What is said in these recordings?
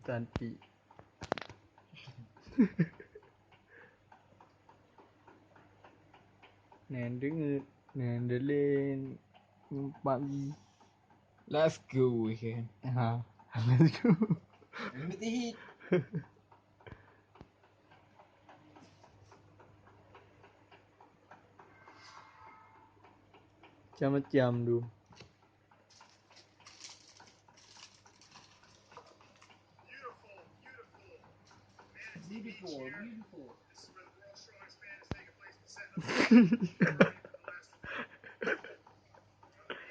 Cantik. Nendeng, nendelin, pagi. Let's go weekend. Ha, let's go. Limited hit. Macam-macam tu. Beautiful.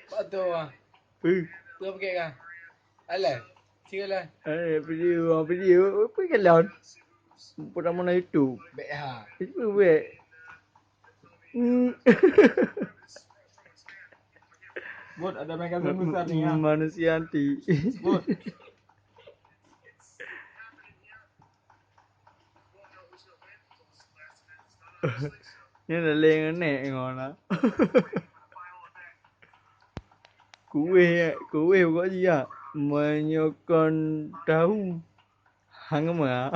Betul ah. Tu apa kek kan? Alah. Silalah. Video apa kalau pernah mana itu? Baik ha. Itu baik. Bot ada megazen besar ni ya. Manusia anti. Bot. Ni dah leng nek ngono. Kuih buat gì à? Menyokong tahu. Hang mà.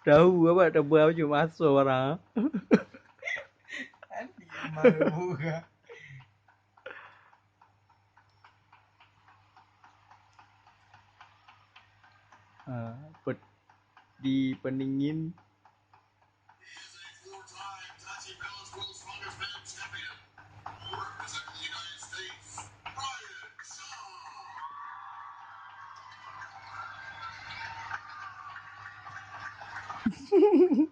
Tahu apa tebal cuma masuk orang. Anti malu buka. Di pendingin.